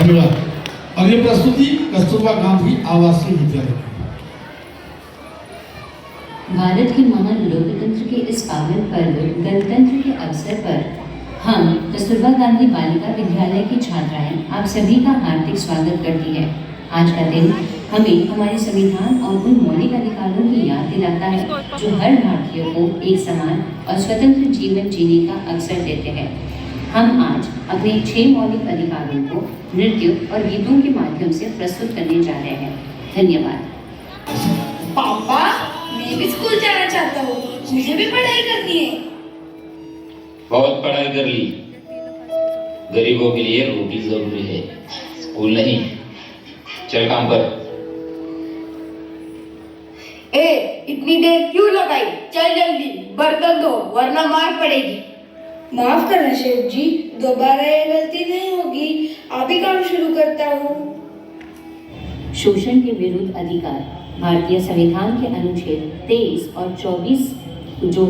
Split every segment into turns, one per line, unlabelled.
धन्यवाद। और ये प्रस्तुति कस्तूरबा गांधी आवासीय विद्यालय।
भारत के महान लोकतंत्र के इस पावन पर्व गणतंत्र के अवसर पर हम कस्तूरबा गांधी बालिका विद्यालय की छात्राएं आप सभी का हार्दिक स्वागत करती है। आज का दिन हमें हमारे संविधान और उन मौलिक अधिकारों की याद दिलाता है जो हर भारतीय को एक समान और स्वतंत्र जीवन जीने का अवसर देते हैं। हम आज अपने 6 मौलिक अधिकारों को नृत्य और गीतों के माध्यम से प्रस्तुत करने जा रहे हैं। धन्यवाद।
पापा, मैं भी स्कूल जाना चाहता हूँ, मुझे भी पढ़ाई करनी है।
बहुत पढ़ाई कर ली, गरीबों के लिए रोटी जरूरी है, स्कूल नहीं। चल काम कर।
इतनी देर क्यों लगाई? चल जल्दी बर्तन धो वरना मार पड़ेगी। माफ करना शेफ जी, दोबारा ये गलती नहीं होगी। अभी काम शुरू करता हूँ।
शोषण के विरुद्ध अधिकार भारतीय संविधान के अनुच्छेद 23 और 24 जो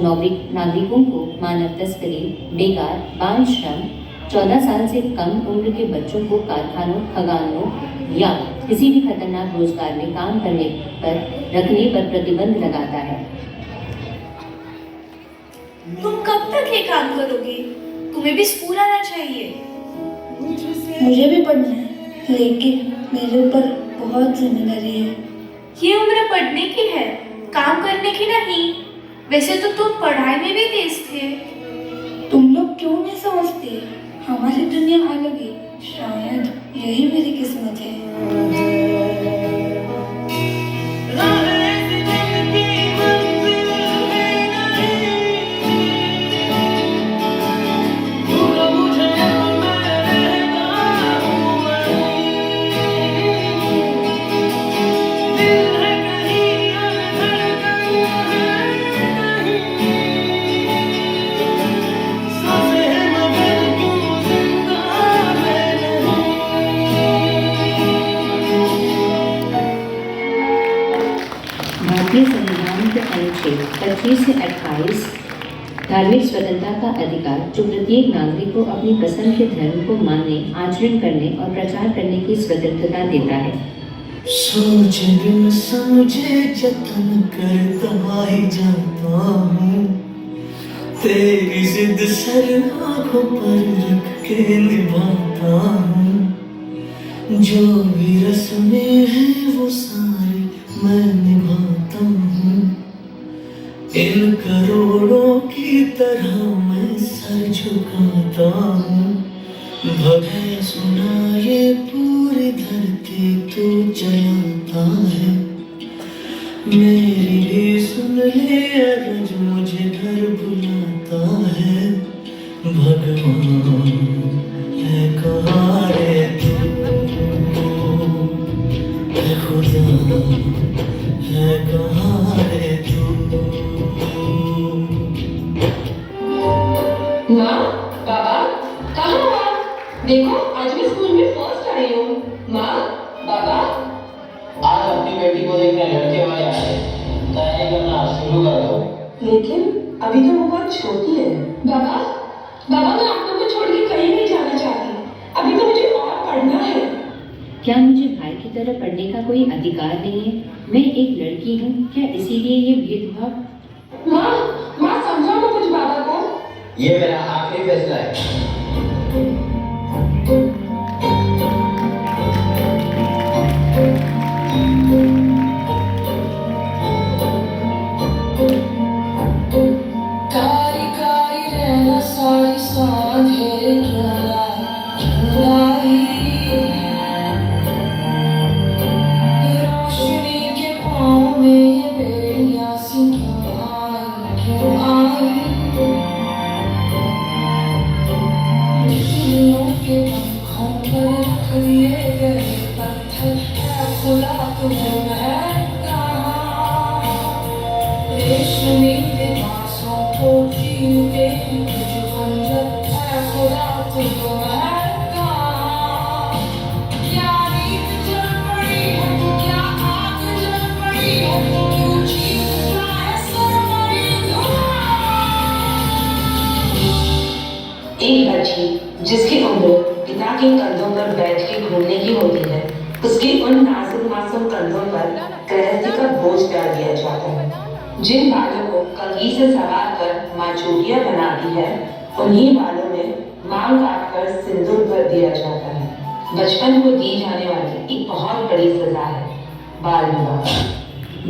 नागरिकों को मानव तस्करी, बेकार, बाल श्रम, 14 साल से कम उम्र के बच्चों को कारखानों, खदानों या किसी भी खतरनाक रोजगार में काम करने पर रखने पर प्रतिबंध लगाता है।
तुम कब तक ये काम करोगे? तुम्हें भी स्कूल आना चाहिए। मुझे भी पढ़ना है, लेकिन मेरे ऊपर बहुत जिम्मेदारी है। ये उम्र पढ़ने की है, काम करने की नहीं। वैसे तो तुम पढ़ाई में भी तेज थे। तुम लोग क्यों नहीं समझते? हमारी दुनिया अलग है, शायद यही मेरी किस्मत है।
भारतीय संविधान के अनुच्छेद 25 से 28 धार्मिक स्वतंत्रता का अधिकार जो प्रत्येक नागरिक को अपनी पसंद के धर्म को मानने, आचरण करने और प्रचार करने की स्वतंत्रता देता है।
सोचे बिन समझे जतन कर दबाई जाता हूँ, तेरी जिद सर आँखों पर रख के निभाता हूँ। जो भी रस्में हैं वो सारी मैं निभाता हूँ। इन करोड़ों की तरह मैं सर झुकाता हूँ। भगे सुना ये पूरी धरती तू चलाता है। मेरी भी सुन ले अरज मुझे घर बुलाता है। भगवान है कहाँ रे तू, है खुदा है कहाँ रे तू।
माँ, बाबा, कहाँ हो आप? देखो आज मैं स्कूल में फर्स्ट आई हूँ। माँ, बाबा।
आज अपनी बेटी को देखने लड़के वाले आए, तैयारी करना शुरू कर दो।
लेकिन अभी तो वो बहुत छोटी है। बाबा, बाबा मैं आप लोगों को छोड़ के कहीं नहीं जाना चाहती। अभी तो मुझे और पढ़ना है।
क्या मुझे भाई की तरह पढ़ने का कोई अधिकार नहीं है? मैं एक लड़की हूँ, क्या इसीलिए ये भेदभाव?
माँ, माँ समझाओ ना कुछ बाबा को।
ये मेरा आखिरी फैसला है।
एक बच्ची जिसकी उम्र पिता के कंधों पर बैठ के घूमने उसके उन नाजुक मासूम कंधों पर गृहस्थी का बोझ डाल दिया जाता है। जिन बालों को कंघी से सवार कर माँ चूड़ियां बनाती है, उन्हीं बालों में मांग काट कर सिंदूर भर दिया जाता है। बचपन को दी जाने वाली एक बहुत बड़ी सजा है बाल विवाह।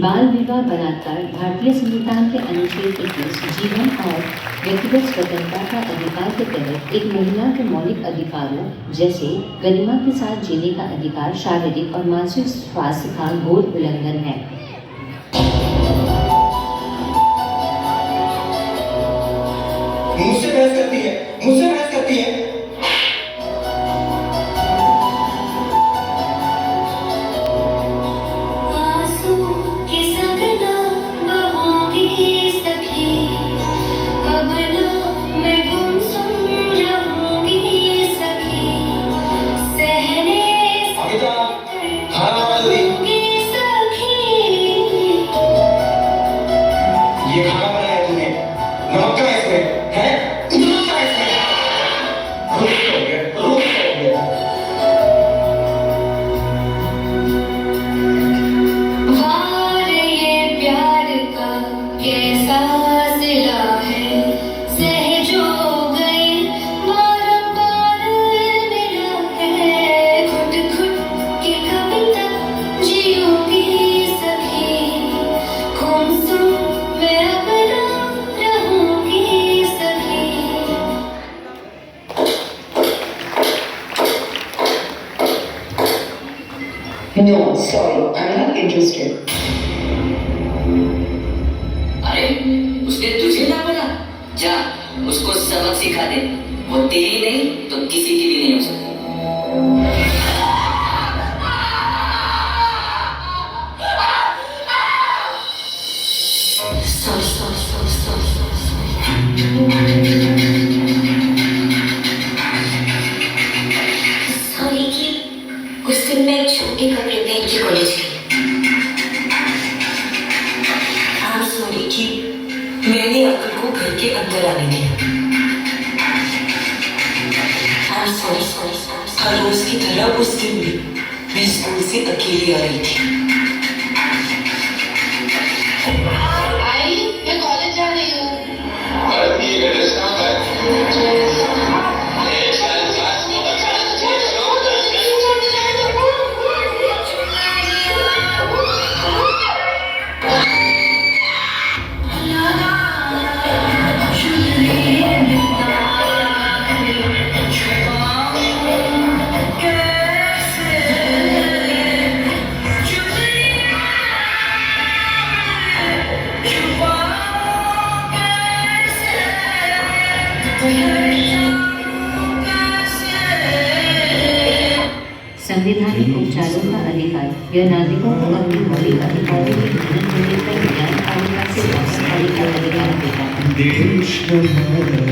बाल विवाह बलात्कार भारतीय संविधान के अनुच्छेद 21 जीवन और व्यक्तिगत स्वतंत्रता का अधिकार के तहत एक महिला के मौलिक अधिकारों जैसे गरिमा के साथ जीने का अधिकार, शारीरिक और मानसिक स्वास्थ्य का घोर उल्लंघन है।
मुझसे बहस करती है, मुझसे बहस करती है।
No, sorry, I'm not interested.
अरे उसने तुझे ना बोला? जा उसको सबक सिखा दे। वो तेरी नहीं तो किसी की भी नहीं हो सकती।
उस दिन मैं एक छोटे कपड़े पहन के कॉलेज गई।
I'm sorry कि मैंने अंकल को घर के अंदर आने दिया। I'm sorry, हर रोज की तरह उस दिन भी मैं स्कूल से अकेली आ रही थी।
मैं कॉलेज जा रही हूँ।
संवैधानिक उपचारों का अधिकार यह नागरिकों को अपने मौलिक अधिकारों के उल्लंघन होने पर न्यायपालिका से वास्तविक का अधिकार देता है।
देश हमारा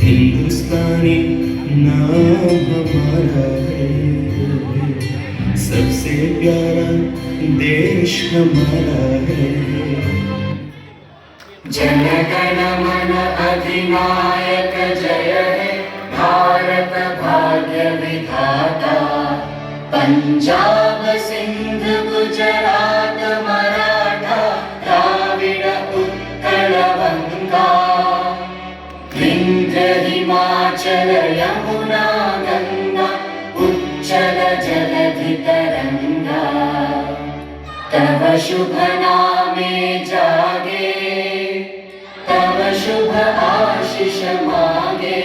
हिंदुस्तानी नाम हमारा है, सबसे प्यारा देश हमारा है। जन गण मन अधिनायक जय हे, भारत भाग्य विधाता। पंजाब सिंध गुजरात मराठा द्राविड़ उत्कल बंगा, विंध्य हिमाचल यमुना गंगा उच्चल जलधि तरंगा। तव शुभ नामे जागे, तव शुभ आशीष मागे,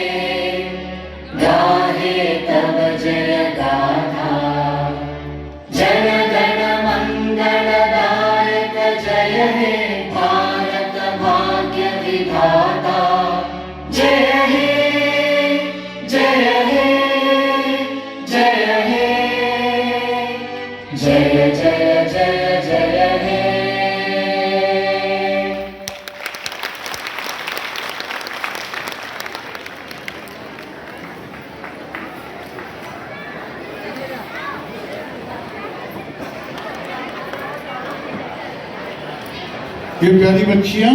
गाहे तव जय गाथा। जन गण मंगलदायक जय हे, भारत भाग्य विधाता। जय हे जय हे जय हे, जय जय जय जय हे।
ये प्यारी बच्चियां